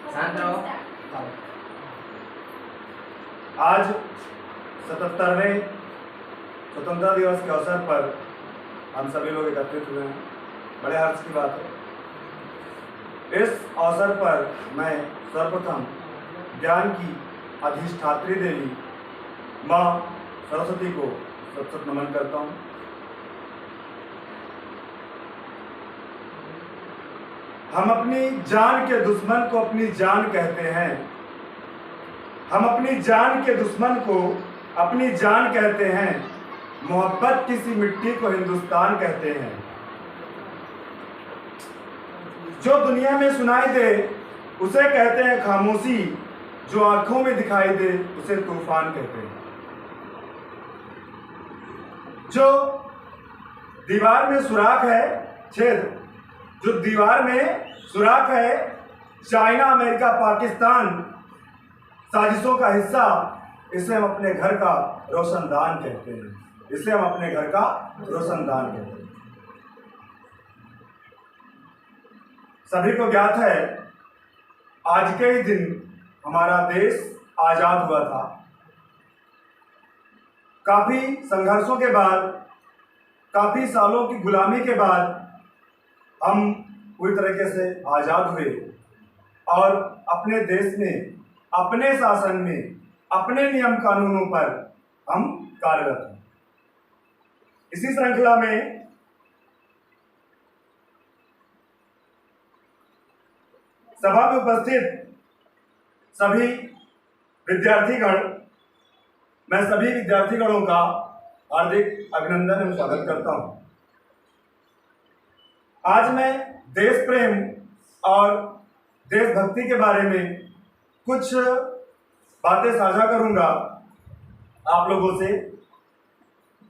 आज 77वें स्वतंत्रता दिवस के अवसर पर हम सभी लोग एकत्रित हुए हैं। बड़े हर्ष की बात है। इस अवसर पर मैं सर्वप्रथम ज्ञान की अधिष्ठात्री देवी माँ सरस्वती को सत नमन करता हूँ। हम अपनी जान के दुश्मन को अपनी जान कहते हैं। हम अपनी जान के दुश्मन को अपनी जान कहते हैं। मोहब्बत किसी मिट्टी को हिंदुस्तान कहते हैं। जो दुनिया में सुनाई दे उसे कहते हैं खामोशी, जो आंखों में दिखाई दे उसे तूफान कहते हैं। जो दीवार में सुराख है छेद, जो दीवार में सुराख है, चाइना अमेरिका पाकिस्तान साजिशों का हिस्सा, इसे हम अपने घर का रोशनदान कहते हैं। इसे हम अपने घर का रोशनदान कहते हैं। सभी को ज्ञात है आज के ही दिन हमारा देश आजाद हुआ था। काफी संघर्षों के बाद, काफी सालों की गुलामी के बाद हम पूरी तरीके से आजाद हुए और अपने देश में, अपने शासन में, अपने नियम कानूनों पर हम कार्यरत हैं। इसी श्रृंखला में सभा में उपस्थित सभी विद्यार्थीगण, मैं सभी विद्यार्थीगणों का हार्दिक अभिनंदन एवं स्वागत करता हूं। आज मैं देश प्रेम और देशभक्ति के बारे में कुछ बातें साझा करूंगा आप लोगों से।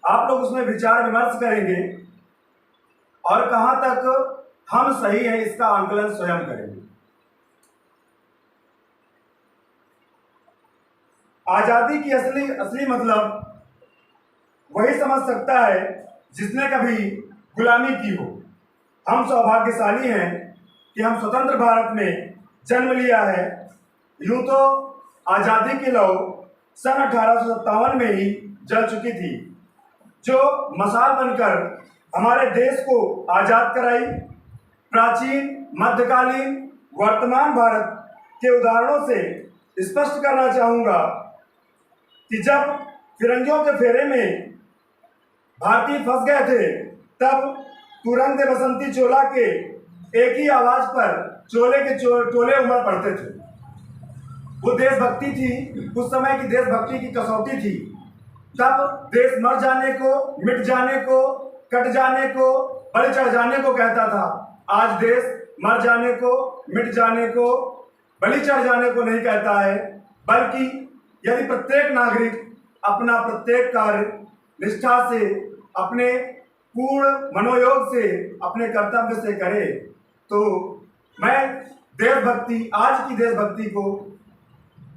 आप लोग उसमें विचार विमर्श करेंगे और कहां तक हम सही हैं इसका आंकलन स्वयं करेंगे। आजादी की असली मतलब वही समझ सकता है जिसने कभी गुलामी की हो। हम सौभाग्यशाली हैं कि हम स्वतंत्र भारत में जन्म लिया है। यूं तो आजादी की लौ सन 1857 में ही जल चुकी थी, जो मशाल बनकर हमारे देश को आजाद कराई। प्राचीन, मध्यकालीन, वर्तमान भारत के उदाहरणों से स्पष्ट करना चाहूंगा कि जब फिरंगियों के फेरे में भारतीय फंस गए थे, तब तुरंग दे बसंती चोला के एक ही आवाज पर चोले के टोले उमड़ पड़ते थे। वो देशभक्ति थी, उस समय की देशभक्ति की कसौटी थी। तब देश मर जाने को, मिट जाने को, कट जाने को, बलि चढ़ जाने को कहता था। आज देश मर जाने को, मिट जाने को, बलि चढ़ जाने को नहीं कहता है, बल्कि यदि प्रत्येक नागरिक अपना प्रत्येक कार्य निष्ठा से, अपने पूर्ण मनोयोग से, अपने कर्तव्य से करे, तो मैं देशभक्ति, आज की देशभक्ति को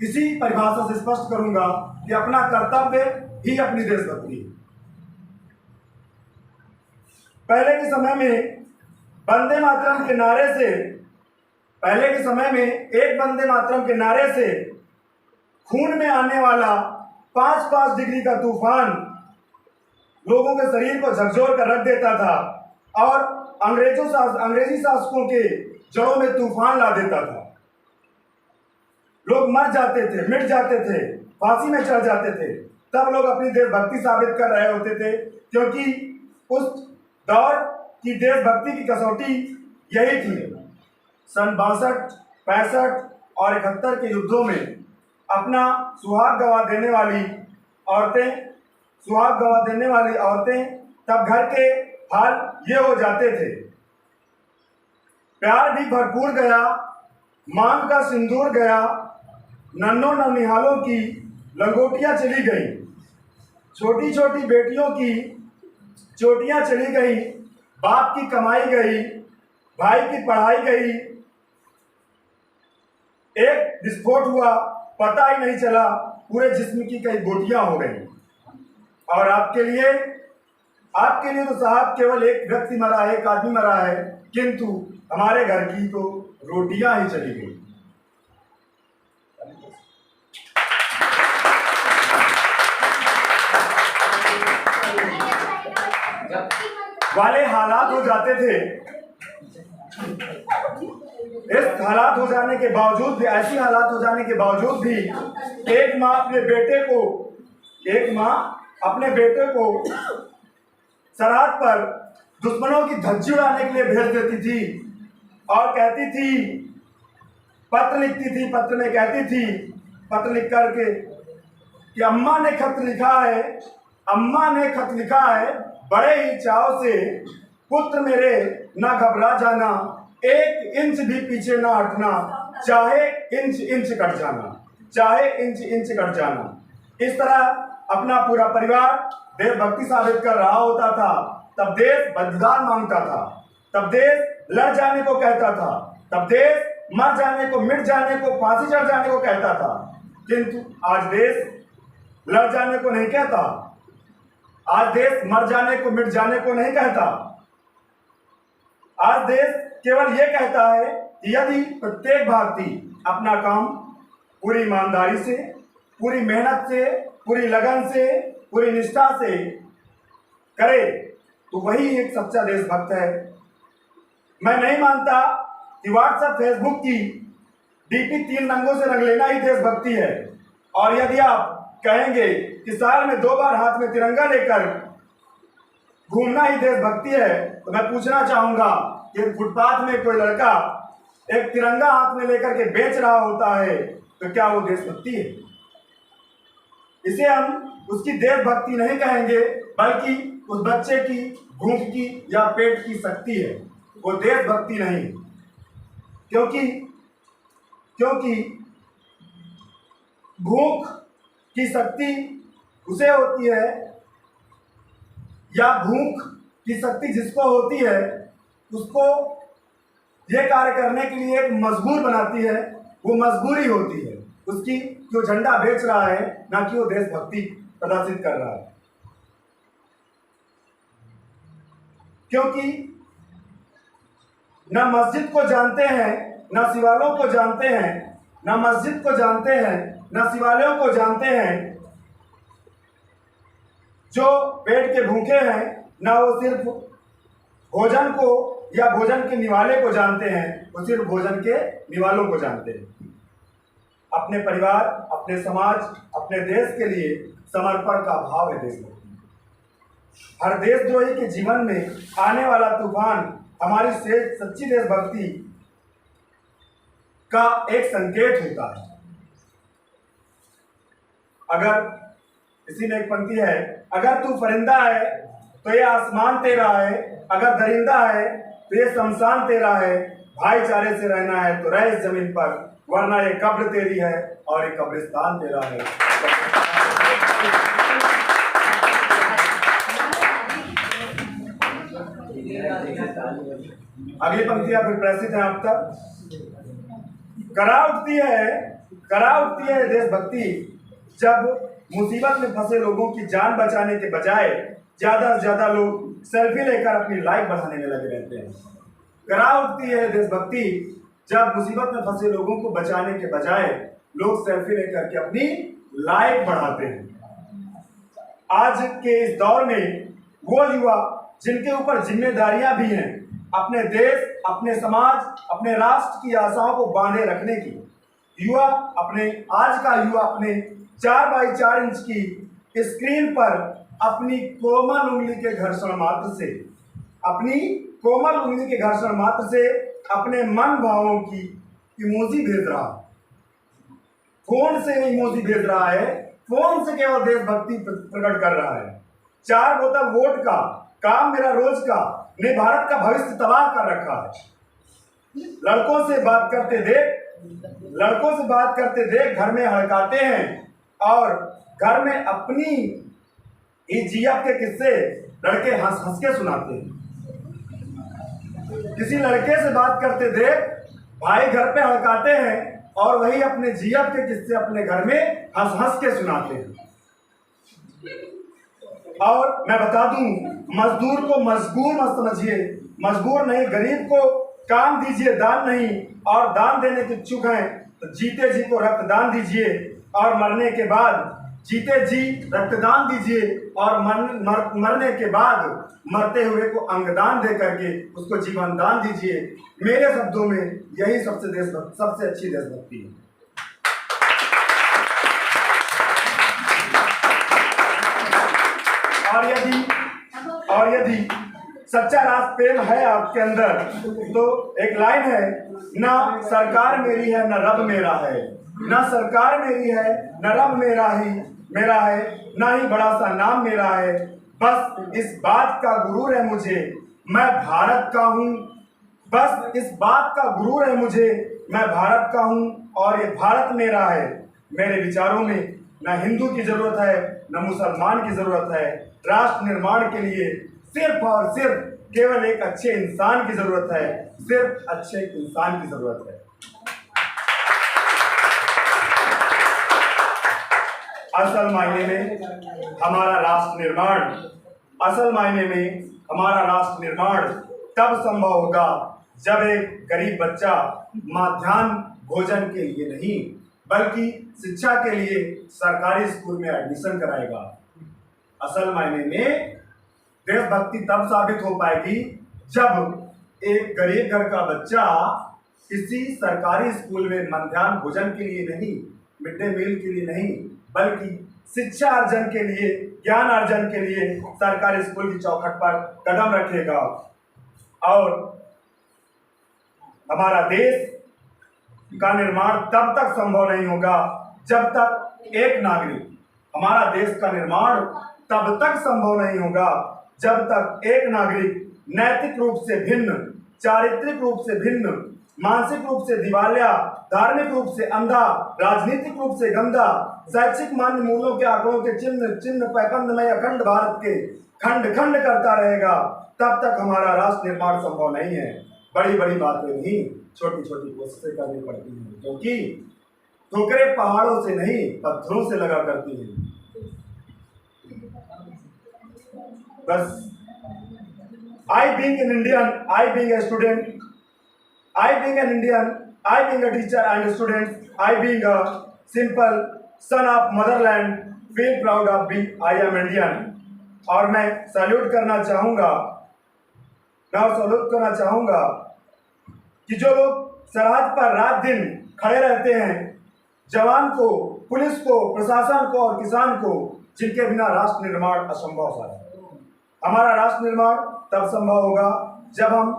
इसी परिभाषा से स्पष्ट करूंगा कि अपना कर्तव्य ही अपनी देशभक्ति है। पहले के समय में वंदे मातरम के नारे से, पहले के समय में एक वंदे मातरम के नारे से खून में आने वाला 5-5 डिग्री का तूफान लोगों के शरीर को झकझोर कर रख देता था और अंग्रेजी शासकों के जड़ों में तूफान ला देता था। लोग मर जाते थे, मिट जाते थे, फांसी में चढ़ जाते थे। तब लोग अपनी देशभक्ति साबित कर रहे होते थे, क्योंकि उस दौर की देशभक्ति की कसौटी यही थी। सन 62, 65 और 71 के युद्धों में अपना सुहाग गंवा देने वाली औरतें तब घर के हाल ये हो जाते थे। प्यार भी भरपूर गया, मांग का सिंदूर गया, नन्नों ननिहालों की लंगोटियां चली गई, छोटी छोटी बेटियों की चोटियां चली गई, बाप की कमाई गई, भाई की पढ़ाई गई। एक विस्फोट हुआ, पता ही नहीं चला, पूरे जिस्म की कई गोटियां हो गई। और आपके लिए तो साहब केवल एक व्यक्ति मरा है, एक आदमी मरा है, किंतु हमारे घर की तो रोटियां ही चली गई। वाले हालात हो जाते थे। इस हालात हो जाने के बावजूद भी, ऐसी हालात हो जाने के बावजूद भी एक माँ अपने बेटे को सरहद पर दुश्मनों की धज्जी उड़ाने के लिए भेज देती थी और कहती थी, पत्र लिखती थी, पत्र में कहती थी, पत्र लिख करके कि अम्मा ने खत लिखा है, बड़े ही चाव से, पुत्र मेरे ना घबरा जाना, 1 इंच भी पीछे ना हटना, चाहे इंच इंच कट जाना। इस तरह अपना पूरा परिवार देशभक्ति साबित कर रहा होता था। तब देश बलिदान मांगता था, तब देश लड़ जाने को कहता था, तब देश मर जाने को, मिट जाने को, फांसी चढ़ जाने को कहता था। किंतु आज देश लड़ जाने को नहीं कहता, आज देश मर जाने को, मिट जाने को नहीं कहता। आज देश केवल ये कहता है कि यदि प्रत्येक भारतीय अपना काम पूरी ईमानदारी से, पूरी मेहनत से, पूरी लगन से, पूरी निष्ठा से करे तो वही एक सच्चा देशभक्त है। मैं नहीं मानता कि व्हाट्सएप, फेसबुक की डीपी 3 रंगों से रंग लेना ही देशभक्ति है। और यदि आप कहेंगे कि साल में 2 बार हाथ में तिरंगा लेकर घूमना ही देशभक्ति है, तो मैं पूछना चाहूंगा कि फुटपाथ में कोई लड़का एक तिरंगा हाथ में लेकर के बेच रहा होता है तो क्या वो देशभक्ति है? इसे हम उसकी देशभक्ति नहीं कहेंगे, बल्कि उस बच्चे की भूख की या पेट की शक्ति है, वो देशभक्ति नहीं। क्योंकि भूख की शक्ति उसे होती है, या भूख की शक्ति जिसको होती है उसको ये कार्य करने के लिए एक मजबूर बनाती है, वो मजबूरी होती है उसकी, जो झंडा बेच रहा है, ना कि वो देशभक्ति प्रदर्शित कर रहा है। क्योंकि ना मस्जिद को जानते हैं, ना शिवालयों को जानते हैं, ना मस्जिद को जानते हैं, ना शिवालयों को जानते हैं। जो पेट के भूखे हैं, ना वो सिर्फ भोजन को या भोजन के निवाले को जानते हैं, वो सिर्फ भोजन के निवालों को जानते हैं। अपने परिवार, अपने समाज, अपने देश के लिए समर्पण का भाव है देशभक्ति। हर देशद्रोही के जीवन में आने वाला तूफान हमारी सच्ची देशभक्ति का एक संकेत होता है। अगर इसी में एक पंक्ति है, अगर तू परिंदा है तो ये आसमान तेरा है, अगर दरिंदा है तो ये शमशान तेरा है, भाईचारे से रहना है तो रह इस जमीन पर, वरना ये कब्र तेरी है और ये कब्रिस्तान तेरा है। अगली पंक्तियां फिर प्रसिद्ध हैं अब तक। करा उठती है देशभक्ति जब मुसीबत में फंसे लोगों की जान बचाने के बजाय ज्यादा से ज्यादा लोग सेल्फी लेकर अपनी लाइफ बढ़ाने में लगे रहते हैं। करा उठती है देशभक्ति जब मुसीबत में फंसे लोगों को बचाने के बजाय लोग सेल्फी लेकर के अपनी लाइफ बढ़ाते हैं। आज के इस दौर में वो युवा जिनके ऊपर जिम्मेदारियां भी हैं, अपने देश, अपने समाज, अपने राष्ट्र की आशाओं को बांधे रखने की, आज का युवा अपने 4x4 इंच की स्क्रीन पर अपनी कोमल उंगली के घर्षण मात्र से अपने मन भावों की इमोजी भेज रहा है। फोन से इमोजी भेज रहा है, फोन से केवल देशभक्ति प्रकट कर रहा है। 4 बोतल वोट का, काम मेरा रोज का ने भारत का भविष्य तबाह कर रखा है। लड़कों से बात करते देख घर में हड़काते हैं और घर में अपनी जीएफ के किस्से लड़के हंस हंस के सुनाते हैं। किसी लड़के से बात करते देख भाई घर पे हड़काते हैं और वही अपने जीएफ के किस्से अपने घर में हंस हंस के सुनाते हैं। और मैं बता दूं, मजदूर को मजबूर मत समझिए, मजबूर नहीं, गरीब को काम दीजिए, दान नहीं। और दान देने के इच्छुक हैं तो जीते जी को रक्तदान दीजिए और मरने के बाद जीते जी रक्तदान दीजिए और मरने के बाद मरते हुए को अंगदान दे करके उसको जीवन दान दीजिए। मेरे शब्दों में यही सबसे अच्छी देशभक्ति है। और यदि सच्चा राष्ट्र प्रेम है आपके अंदर तो एक लाइन है, ना सरकार मेरी है न रब मेरा है, ना सरकार मेरी है न रब मेरा है, ना ही बड़ा सा नाम मेरा है, बस इस बात का गुरूर है मुझे मैं भारत का हूँ, बस इस बात का गुरूर है मुझे मैं भारत का हूँ और ये भारत मेरा है। मेरे विचारों में न हिंदू की जरूरत है न मुसलमान की जरूरत है। राष्ट्र निर्माण के लिए सिर्फ और सिर्फ केवल एक अच्छे इंसान की जरूरत है, सिर्फ अच्छे इंसान की जरूरत है। असल मायने में हमारा राष्ट्र निर्माण तब संभव होगा जब एक गरीब बच्चा माध्याह्न भोजन के लिए नहीं बल्कि शिक्षा के लिए सरकारी स्कूल में एडमिशन कराएगा। असल मायने में देशभक्ति तब साबित हो पाएगी जब एक गरीब घर का बच्चा किसी सरकारी स्कूल में मध्याह्न भोजन के लिए नहीं, मिड डे मील के लिए नहीं, बल्कि शिक्षा अर्जन के लिए, ज्ञान अर्जन के लिए सरकारी स्कूल की चौखट पर कदम रखेगा। और हमारा देश का निर्माण तब तक संभव नहीं होगा जब तक एक नागरिक, हमारा देश का निर्माण तब तक संभव नहीं होगा जब तक एक नागरिक नैतिक रूप से भिन्न, चारित्रिक रूप से भिन्न, मानसिक रूप से दिवालिया, धार्मिक रूप से अंधा, राजनीतिक रूप से गंदा, शैक्षिक मान्य मूल्यों के आंकड़ों के चिन्ह पैबंद में अखंड भारत के खंड खंड करता रहेगा, तब तक हमारा राष्ट्र निर्माण संभव नहीं है। बड़ी बड़ी बातें नहीं, छोटी छोटी कोशिशें करनी पड़ती हैं, क्योंकि ठोकरें पहाड़ों से नहीं पत्थरों से लगा करती हैं। बस I being an Indian, I being a student, I being an Indian, I being a teacher and a student, I being a simple son of motherland, feel proud of being I am Indian। और मैं salute करना चाहूँगा कि जो लोग सरहद पर रात दिन खड़े रहते हैं, जवान को, पुलिस को, प्रशासन को और किसान को, जिनके बिना राष्ट्र निर्माण असंभव है। हमारा राष्ट्र निर्माण तब संभव होगा जब हम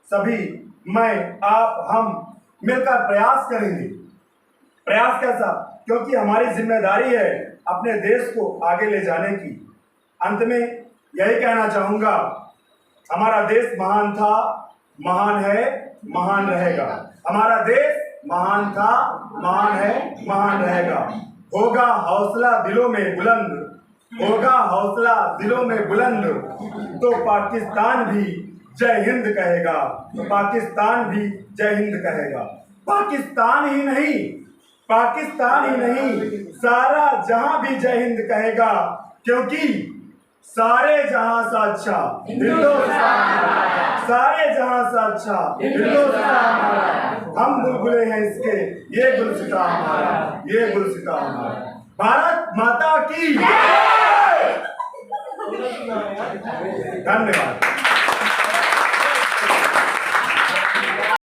सभी, मैं, आप, हम मिलकर प्रयास करेंगे। प्रयास कैसा? क्योंकि हमारी जिम्मेदारी है अपने देश को आगे ले जाने की। अंत में यही कहना चाहूँगा, हमारा देश महान था, महान है, महान रहेगा। हमारा देश महान था, महान है, महान रहेगा। होगा हौसला दिलों में बुलंद, होगा हौसला दिलों में बुलंद, तो पाकिस्तान भी जय हिंद कहेगा, तो पाकिस्तान भी जय हिंद कहेगा। पाकिस्तान ही नहीं, सारा जहां भी जय हिंद कहेगा, क्योंकि सारे जहां से अच्छा हिंदुस्तान, सारे जहां से अच्छा हिंदुस्तान। हम बुलबुले हैं इसके, ये गुलसिता हमारा, ये गुलसिता हमारा। भारत माता की धन्यवाद।